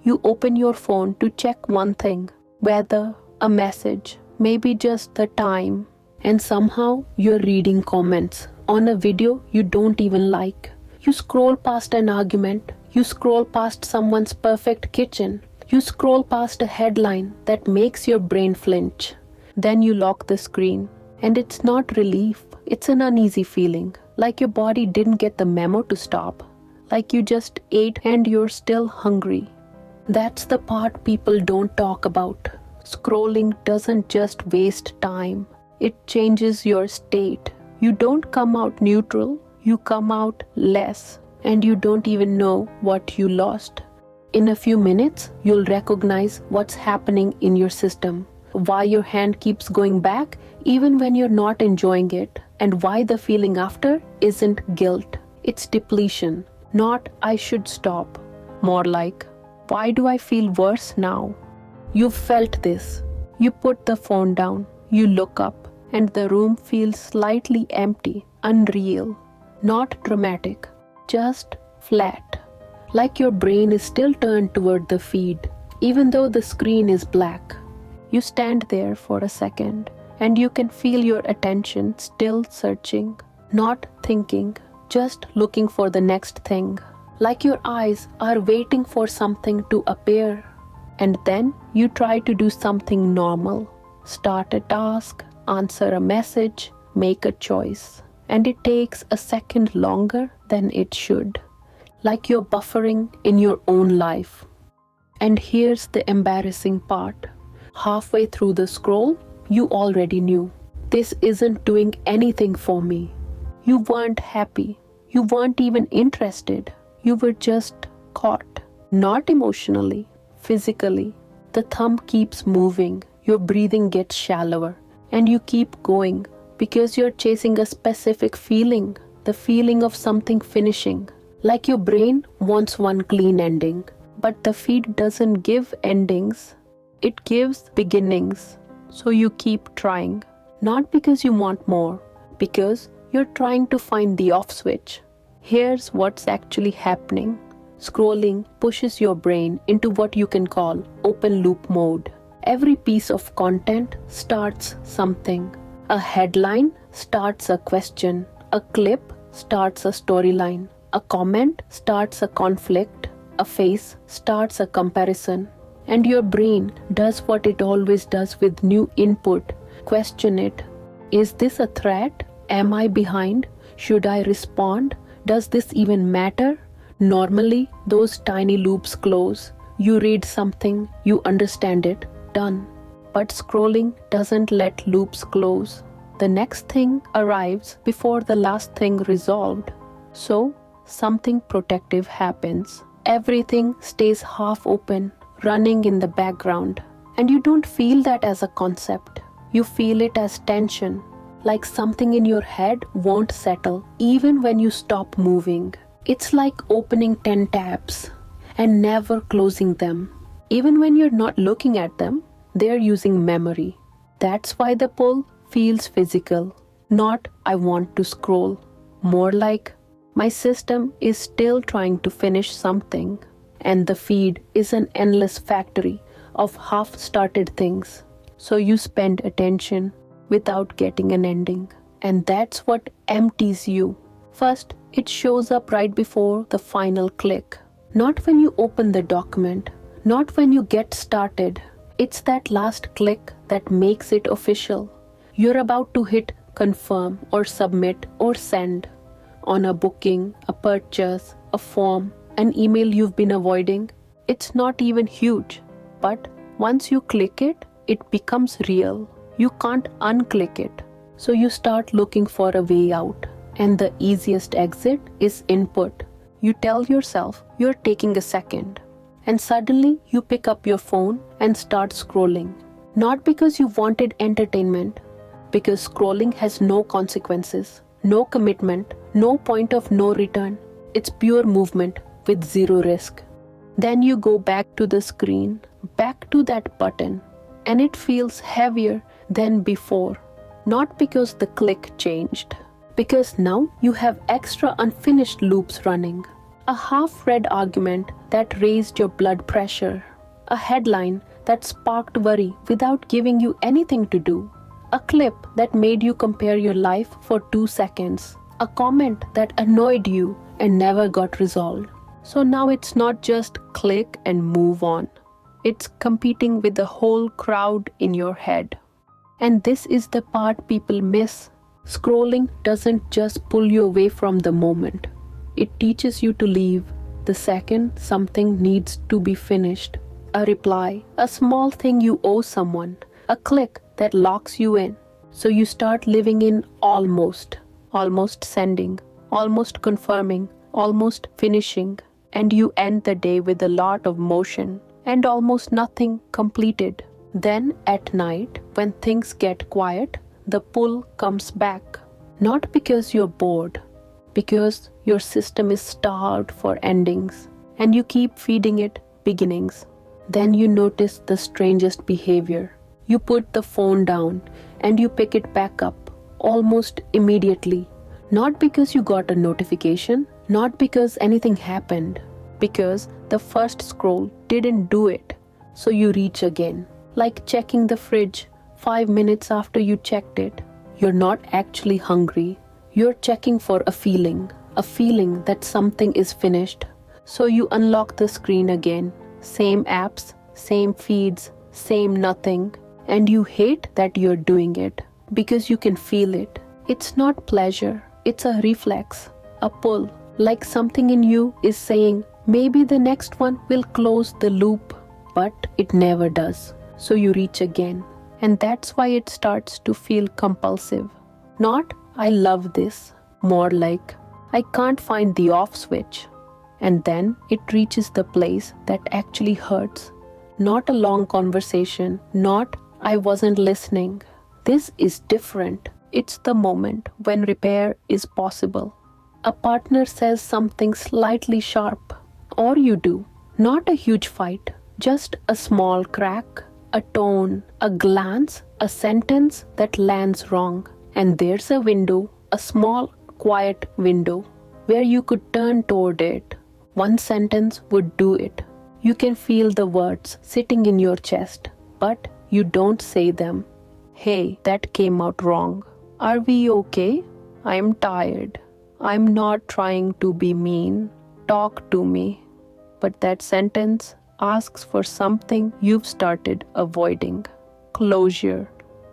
You open your phone to check one thing, weather, a message, maybe just the time, and somehow you're reading comments on a video you don't even like. You scroll past an argument, you scroll past someone's perfect kitchen, you scroll past a headline that makes your brain flinch. Then you lock the screen, and it's not relief, it's an uneasy feeling, like your body didn't get the memo to stop, like you just ate and you're still hungry. That's the part people don't talk about. Scrolling doesn't just waste time, it changes your state. You don't come out neutral, you come out less, and you don't even know what you lost. In a few minutes, you'll recognize what's happening in your system, why your hand keeps going back even when you're not enjoying it, and why the feeling after isn't guilt. It's depletion, not I should stop. More like, why do I feel worse now? You've felt this. You put the phone down, you look up, and the room feels slightly empty, unreal, not dramatic, just flat. Like your brain is still turned toward the feed, even though the screen is black. You stand there for a second, and you can feel your attention still searching, not thinking, just looking for the next thing. Like your eyes are waiting for something to appear. And then you try to do something normal. Start a task, answer a message, make a choice. And it takes a second longer than it should. Like you're buffering in your own life. And here's the embarrassing part. Halfway through the scroll, you already knew. This isn't doing anything for me. You weren't happy. You weren't even interested. You were just caught. Not emotionally, physically. The thumb keeps moving. Your breathing gets shallower. And you keep going because you're chasing a specific feeling. The feeling of something finishing. Like your brain wants one clean ending. But the feed doesn't give endings. It gives beginnings. So you keep trying. Not because you want more. Because you're trying to find the off switch. Here's what's actually happening. Scrolling pushes your brain into what you can call open loop mode. Every piece of content starts something. A headline starts a question. A clip starts a storyline. A comment starts a conflict. A face starts a comparison. And your brain does what it always does with new input. Question it. Is this a threat? Am I behind? Should I respond? Does this even matter? Normally, those tiny loops close. You read something, you understand it, done. But scrolling doesn't let loops close. The next thing arrives before the last thing resolved. So, something protective happens. Everything stays half open, running in the background. And you don't feel that as a concept. You feel it as tension. Like something in your head won't settle even when you stop moving. It's like opening 10 tabs and never closing them. Even when you're not looking at them, they're using memory. That's why the pull feels physical. Not I want to scroll. More like my system is still trying to finish something. And the feed is an endless factory of half-started things. So you spend attention without getting an ending. And that's what empties you. First, it shows up right before the final click. Not when you open the document, not when you get started. It's that last click that makes it official. You're about to hit confirm or submit or send on a booking, a purchase, a form, an email you've been avoiding. It's not even huge, but once you click it, it becomes real. You can't unclick it. So you start looking for a way out. And the easiest exit is input. You tell yourself you're taking a second. And suddenly you pick up your phone and start scrolling. Not because you wanted entertainment, because scrolling has no consequences, no commitment, no point of no return. It's pure movement with zero risk. Then you go back to the screen, back to that button, and it feels heavier than before. Not because the click changed, because now you have extra unfinished loops running. A half-read argument that raised your blood pressure. A headline that sparked worry without giving you anything to do. A clip that made you compare your life for 2 seconds. A comment that annoyed you and never got resolved. So now it's not just click and move on. It's competing with the whole crowd in your head. And this is the part people miss. Scrolling doesn't just pull you away from the moment. It teaches you to leave the second something needs to be finished. A reply, a small thing you owe someone, a click that locks you in. So you start living in almost sending, almost confirming, almost finishing, and you end the day with a lot of motion and almost nothing completed. Then at night, when things get quiet, the pull comes back. Not because you're bored, because your system is starved for endings, and you keep feeding it beginnings. Then you notice the strangest behavior. You put the phone down and you pick it back up almost immediately. Not because you got a notification, not because anything happened, because the first scroll didn't do it. So you reach again, like checking the fridge 5 minutes after you checked it. You're not actually hungry. You're checking for a feeling that something is finished. So you unlock the screen again. Same apps, same feeds, same nothing. And you hate that you're doing it because you can feel it. It's not pleasure, it's a reflex, a pull, like something in you is saying, maybe the next one will close the loop, but it never does. So you reach again. And that's why it starts to feel compulsive. Not, I love this, more like, I can't find the off switch. And then it reaches the place that actually hurts. Not a long conversation, not, I wasn't listening. This is different. It's the moment when repair is possible. A partner says something slightly sharp, or you do. Not a huge fight, just a small crack, a tone, a glance, a sentence that lands wrong. And there's a window, a small, quiet window, where you could turn toward it. One sentence would do it. You can feel the words sitting in your chest, but you don't say them. Hey, that came out wrong. Are we okay? I'm tired. I'm not trying to be mean. Talk to me. But that sentence asks for something you've started avoiding. Closure.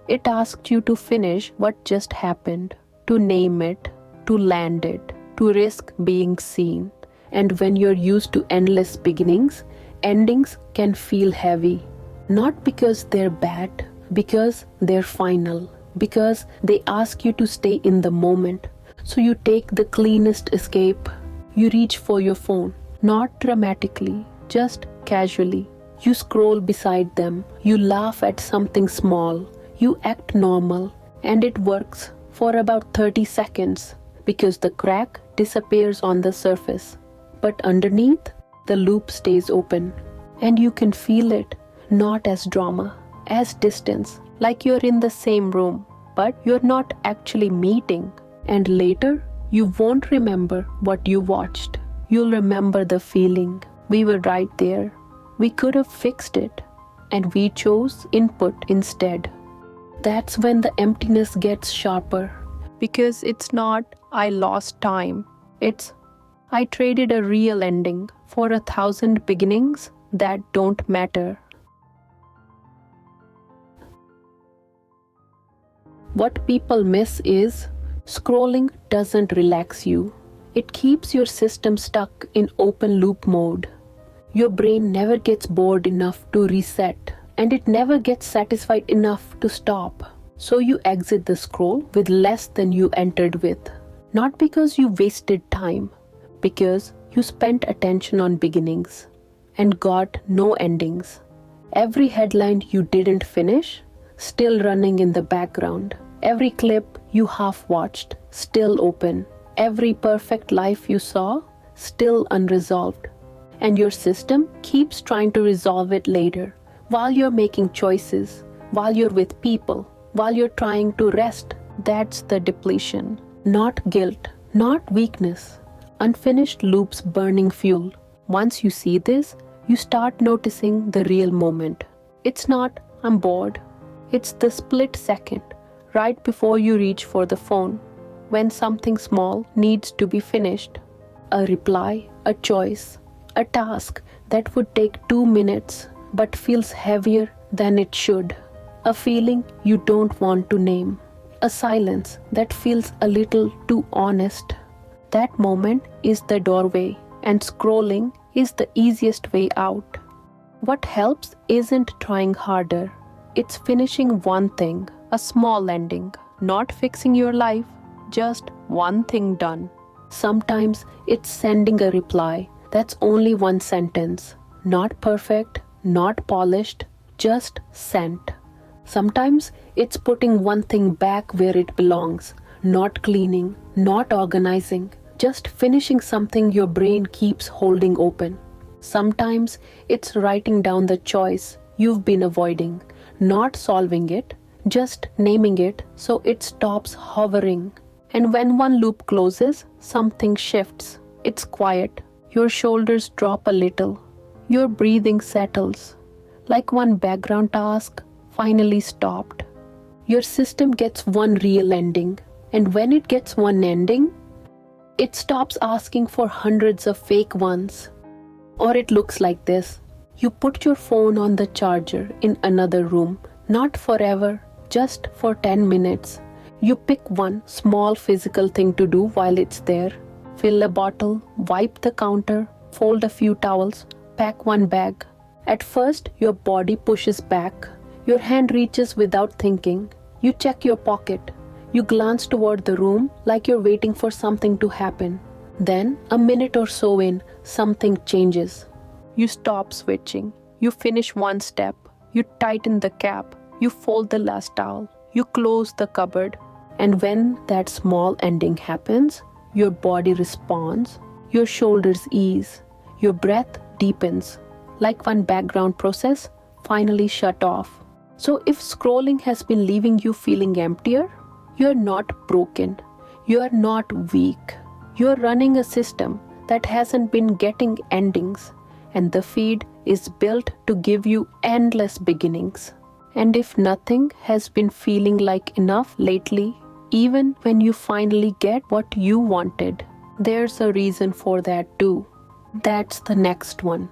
It asks you to finish what just happened, to name it, to land it, to risk being seen. And when you're used to endless beginnings, endings can feel heavy. Not because they're bad, because they're final, because they ask you to stay in the moment. So you take the cleanest escape. You reach for your phone, not dramatically, just casually. You scroll beside them. You laugh at something small. You act normal. And it works for about 30 seconds because the crack disappears on the surface. But underneath, the loop stays open. And you can feel it, not as drama, as distance, like you're in the same room, but you're not actually meeting. And later, you won't remember what you watched. You'll remember the feeling. We were right there. We could have fixed it. And we chose input instead. That's when the emptiness gets sharper. Because it's not, I lost time. It's, I traded a real ending for 1,000 beginnings that don't matter. What people miss is, scrolling doesn't relax you. It keeps your system stuck in open loop mode. Your brain never gets bored enough to reset, and it never gets satisfied enough to stop. So you exit the scroll with less than you entered with. Not because you wasted time, because you spent attention on beginnings and got no endings. Every headline you didn't finish, still running in the background. Every clip you half watched, still open. Every perfect life you saw, still unresolved. And your system keeps trying to resolve it later, while you're making choices, while you're with people, while you're trying to rest. That's the depletion. Not guilt, not weakness, Unfinished loops burning fuel. Once you see this, you start noticing the real moment. It's not, I'm bored. It's the split second, right before you reach for the phone, when something small needs to be finished. A reply, a choice, a task that would take 2 minutes but feels heavier than it should. A feeling you don't want to name. A silence that feels a little too honest. That moment is the doorway, and scrolling is the easiest way out. What helps isn't trying harder. It's finishing one thing, a small ending, not fixing your life, just one thing done. Sometimes it's sending a reply that's only one sentence, not perfect, not polished, just sent. Sometimes it's putting one thing back where it belongs, not cleaning, not organizing, just finishing something your brain keeps holding open. Sometimes it's writing down the choice you've been avoiding, not solving it, just naming it so it stops hovering. And when one loop closes, something shifts. It's quiet. Your shoulders drop a little. Your breathing settles. Like one background task finally stopped. Your system gets one real ending. And when it gets one ending, it stops asking for hundreds of fake ones. Or it looks like this. You put your phone on the charger in another room, not forever, just for 10 minutes. You pick one small physical thing to do while it's there. Fill a bottle, wipe the counter, fold a few towels, pack one bag. At first, your body pushes back. Your hand reaches without thinking. You check your pocket. You glance toward the room like you're waiting for something to happen. Then, a minute or so in, something changes. You stop switching. You finish one step. You tighten the cap. You fold the last towel. You close the cupboard. And when that small ending happens, your body responds. Your shoulders ease. Your breath deepens. Like one background process finally shut off. So if scrolling has been leaving you feeling emptier, you're not broken. You're not weak. You're running a system that hasn't been getting endings, and the feed is built to give you endless beginnings. And if nothing has been feeling like enough lately, even when you finally get what you wanted, there's a reason for that too. That's the next one.